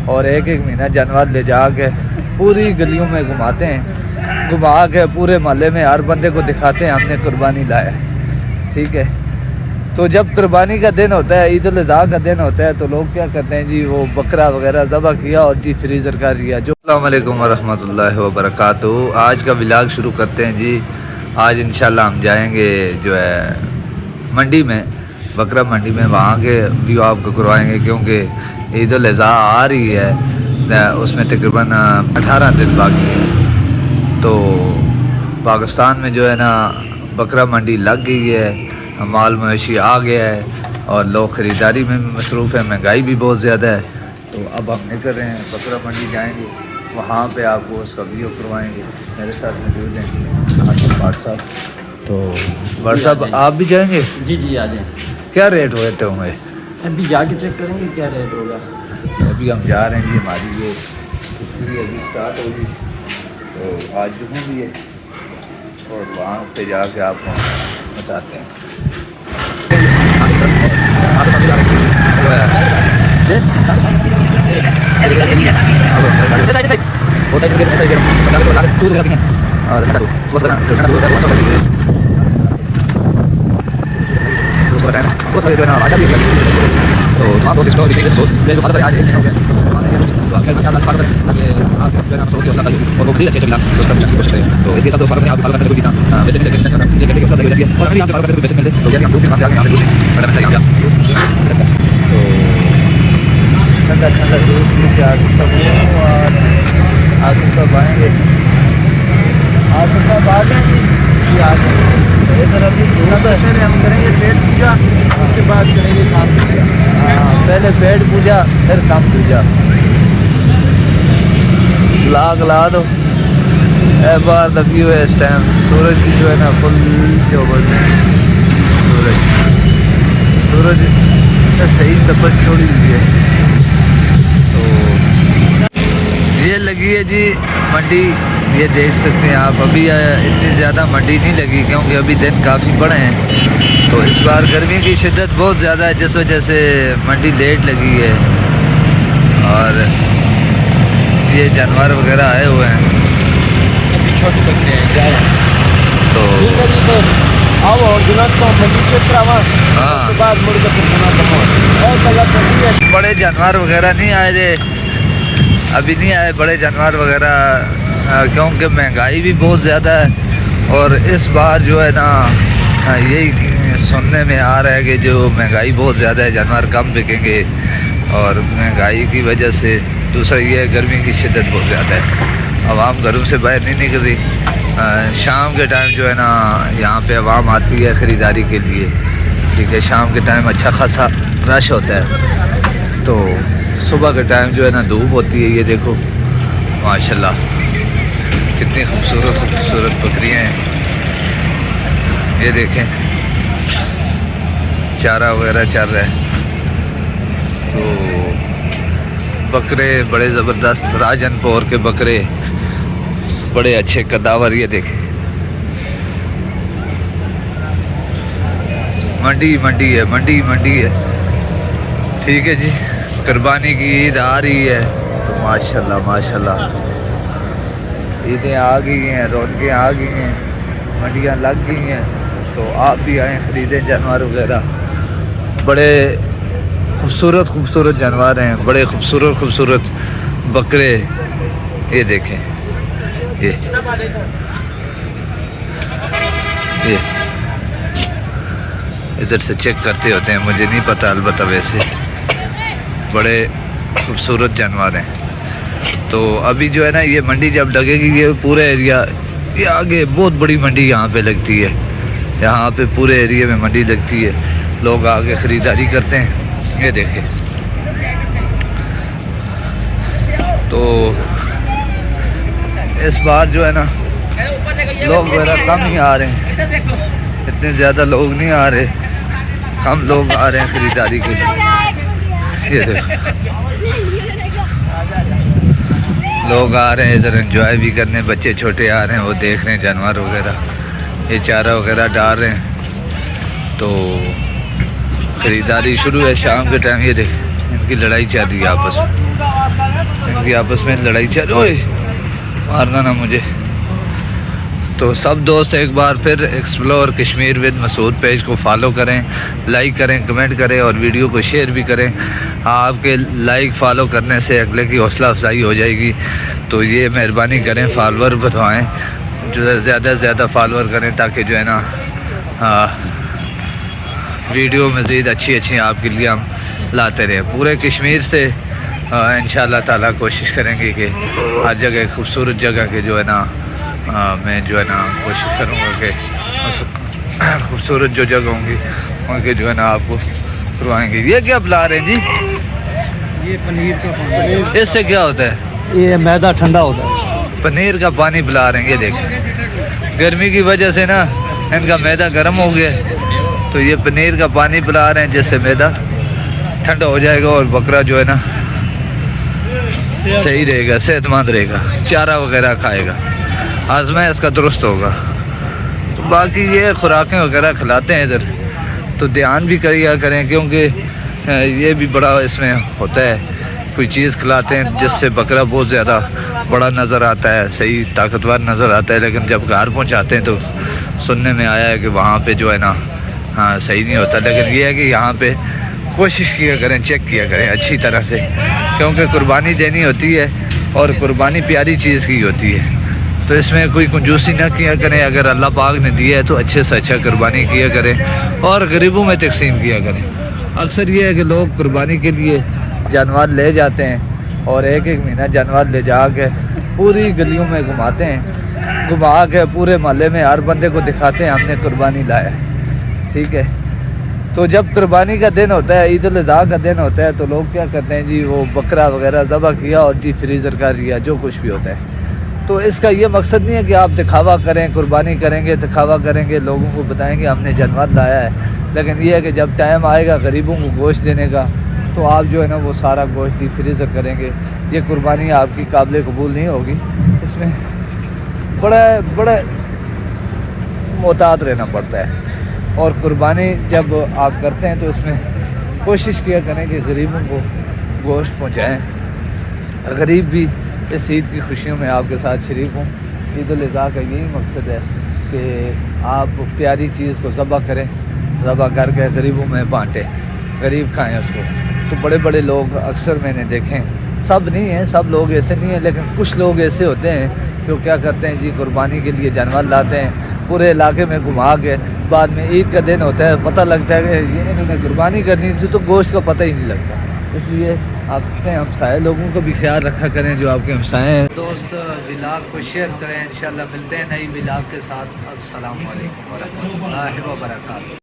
और एक एक महीना जानवर ले जा के पूरी गलियों में घुमाते हैं, घुमा के पूरे मोहल्ले में हर बंदे को दिखाते हैं हमने कुर्बानी लाया है। ठीक है, तो जब कुर्बानी का दिन होता है, ईद उल अज़हा का दिन होता है, तो लोग क्या करते हैं जी, वो बकरा वगैरह ज़बह किया और डी फ्रीज़र कर दिया। जो अस्सलाम वालेकुम वरहमतुल्लाहि वबरकातुहू। आज का व्लॉग शुरू करते हैं जी। आज इंशाल्लाह हम जाएंगे जो है मंडी में, बकरा मंडी में, वहाँ के व्यू आपको करवाएंगे क्योंकि ईद उल अज़हा आ रही है, उसमें तकरीबन 18 दिन बाकी है। तो पाकिस्तान में जो है ना बकरा मंडी लग गई है, माल मवेशी आ गया है और लोग ख़रीदारी में मसरूफ़ है, महंगाई भी बहुत ज़्यादा है। तो अब हम निकल रहे हैं, बकरा मंडी जाएंगे, वहाँ पे आपको उसका वीडियो करवाएंगे। मेरे साथ मौजूद हैं आसिफ भाट साहब। तो भाट साहब आप भी जाएंगे? जी जी आ जाएँ। क्या रेट होते होंगे? अभी जाके चेक करेंगे क्या रेट होगा। तो अभी हम जा रहे हैं जी, हमारी ये छुट्टी अभी स्टार्ट होगी, तो आज जुम्मा भी है और वहाँ पे जाके आपको बताते हैं। ठंडा ठंडा दूध पी के आसिफ साहब और आसिफ साहब आएँगे। आसिफ साहब आ गए जी, आ गए। इधर अभी पहले हम करेंगे पेट पूजा, उसके बाद करेंगे काम पूजा। हाँ, पहले पेट पूजा फिर काम पूजा। लाग ला दो। एक बार द व्यू है इस टाइम, सूरज की जो है ना फुल जो सूरज सही तपस छोड़ी हुई है। तो ये लगी है जी मंडी, ये देख सकते हैं आप। अभी इतनी ज़्यादा मंडी नहीं लगी क्योंकि अभी दिन काफ़ी बड़े हैं। तो इस बार गर्मी की शिद्दत बहुत ज़्यादा है, जिस वजह से मंडी लेट लगी है। और ये जानवर वगैरह आए हुए हैं, छोटे बच्चे हैं तो आओ और जुनाद को मंडी से करावा। हाँ, उसके बाद मुड़ के बड़े जानवर वगैरह नहीं आए थे, अभी नहीं आए बड़े जानवर वगैरह, क्योंकि महंगाई भी बहुत ज़्यादा है। और इस बार जो है ना यही सुनने में आ रहा है कि जो महंगाई बहुत ज़्यादा है, जानवर कम बिकेंगे। और महंगाई की वजह से दूसरा ये है, गर्मी की शिद्दत बहुत ज़्यादा है, आवाम घरों से बाहर नहीं निकल रही। शाम के टाइम जो है ना यहाँ पे आवाम आती है ख़रीदारी के लिए। ठीक है, शाम के टाइम अच्छा खासा रश होता है। तो सुबह के टाइम जो है ना धूप होती है। ये देखो माशाल्लाह कितनी खूबसूरत खूबसूरत बकरियाँ हैं, ये देखें चारा वगैरह चल रहा है। तो बकरे बड़े ज़बरदस्त राजनपुर के बकरे, बड़े अच्छे कदावर। ये देखें मंडी मंडी है, मंडी मंडी है। ठीक है जी, कुर्बानी की ईद आ रही है, तो माशाल्लाह माशाल्लाह ईदें आ गई हैं, रौनकें आ गई हैं, मंडियाँ लग गई हैं। तो आप भी आएँ, ख़रीदें जानवर वगैरह। बड़े खूबसूरत खूबसूरत जानवर हैं, बड़े खूबसूरत खूबसूरत बकरे। ये देखें, ये इधर से चेक करते होते हैं, मुझे नहीं पता, अलबत्ता वैसे बड़े खूबसूरत जानवर हैं। तो अभी जो है ना ये मंडी जब लगेगी, ये पूरे एरिया, ये आगे बहुत बड़ी मंडी यहाँ पे लगती है, यहाँ पे पूरे एरिया में मंडी लगती है, लोग आगे ख़रीदारी करते हैं। ये देखिए, तो इस बार जो है ना लोग वगैरह कम ही आ रहे हैं, इतने ज़्यादा लोग नहीं आ रहे, कम लोग आ रहे हैं ख़रीदारी के लिए। ये देखो लोग आ रहे हैं इधर एंजॉय भी करने, बच्चे छोटे आ रहे हैं, वो देख रहे हैं जानवर वगैरह, ये चारा वगैरह डाल रहे हैं। तो ख़रीदारी शुरू है शाम के टाइम। ये देख इनकी लड़ाई चल रही है आपस में। इनकी आपस में लड़ाई चल। ओए मारना ना मुझे। तो सब दोस्त एक बार फिर explore Kashmir with Masood page को फॉलो करें, लाइक करें, कमेंट करें और वीडियो को शेयर भी करें। आपके लाइक फॉलो करने से अगले की हौसला अफजाई हो जाएगी। तो ये मेहरबानी करें, फॉलोअर बढ़वाएँ, जो ज़्यादा से ज़्यादा फॉलोअर करें ताकि जो है ना वीडियो मज़ीद अच्छी आपके लिए हम लाते रहें। पूरे कश्मीर से इंशाअल्लाह ताला कोशिश करेंगे कि हर जगह खूबसूरत जगह के जो है ना मैं जो है ना कोशिश करूँगा कि खूबसूरत जो जगह होंगी उनके जो है ना आपको करवाएंगे। ये क्या पिला रहे हैं जी? ये पनीर का पानी। इससे क्या होता है? ये मैदा ठंडा होता है। पनीर का पानी पिला रहे हैं। ये देखें, गर्मी की वजह से ना इनका मैदा गर्म हो गया, तो ये पनीर का पानी पिला रहे हैं जिससे मैदा ठंडा हो जाएगा और बकरा जो है ना सही रहेगा, सेहतमंद रहेगा, चारा वगैरह खाएगा, हाजमा इसका दुरुस्त होगा। तो बाकी ये खुराकें वगैरह खिलाते हैं इधर, तो ध्यान भी करिए करें, क्योंकि ये भी बड़ा इसमें होता है। कोई चीज़ खिलाते हैं जिससे बकरा बहुत ज़्यादा बड़ा नज़र आता है, सही ताकतवर नज़र आता है, लेकिन जब घर पहुंचाते हैं तो सुनने में आया है कि वहाँ पे जो है ना सही नहीं होता। लेकिन ये है कि यहाँ पे कोशिश किया करें, चेक किया करें अच्छी तरह से, क्योंकि कुर्बानी देनी होती है और कुर्बानी प्यारी चीज़ की होती है। तो इसमें कोई कंजूसी ना किया करें। अगर अल्लाह पाक ने दिया है तो अच्छे से अच्छा कुर्बानी किया करें और गरीबों में तकसीम किया करें। अक्सर ये है कि लोग कुर्बानी के लिए जानवर ले जाते हैं और एक महीना जानवर ले जा के पूरी गलियों में घुमाते हैं, घुमा के पूरे मोहल्ले में हर बंदे को दिखाते हैं हमने कुर्बानी लाया है। ठीक है, तो जब कुर्बानी का दिन होता है, ईद उल अज़हा का दिन होता है, तो लोग क्या करते हैं जी, वो बकरा वगैरह ज़बह किया और डीप फ्रीज़र कर दिया, जो कुछ भी होता है। तो इसका ये मकसद नहीं है कि आप दिखावा करें, कुर्बानी करेंगे, दिखावा करेंगे, लोगों को बताएंगे हमने जानवर लाया है। लेकिन ये है कि जब टाइम आएगा गरीबों को गोश्त देने का, तो आप जो है ना वो सारा गोश्त डीप फ्रीज़र करेंगे। ये कुर्बानी आपकी काबिल कबूल नहीं होगी। इसमें बड़ा मोहतात रहना पड़ता है। और कुर्बानी जब आप करते हैं तो इसमें कोशिश किया करें कि गरीबों को गोश्त पहुँचाएँ। गरीब भी इस ईद की खुशियों में आपके साथ शरीक हूँ। ईद उल अज़हा का यही मकसद है कि आप प्यारी चीज़ को ज़बह करें, ज़बह करके गरीबों में बाँटें, गरीब खाएं उसको। तो बड़े बड़े लोग अक्सर मैंने देखे, सब नहीं हैं, सब लोग ऐसे नहीं हैं, लेकिन कुछ लोग ऐसे होते हैं जो क्या करते हैं जी, कुर्बानी के लिए जानवर लाते हैं, पूरे इलाके में घुमा के, बाद में ईद का दिन होता है पता लगता है कि ये इन्होंने कुर्बानी करनी थी, तो गोश्त का पता ही नहीं लगता। इसलिए आप अपने हमसाए लोगों को भी ख्याल रखा करें जो आपके हमसाए हैं। दोस्त व्लॉग को शेयर करें। इंशाल्लाह मिलते हैं नई व्लॉग के साथ। अस्सलाम वालेकुम व रहमतुल्लाहि व बरकातहू।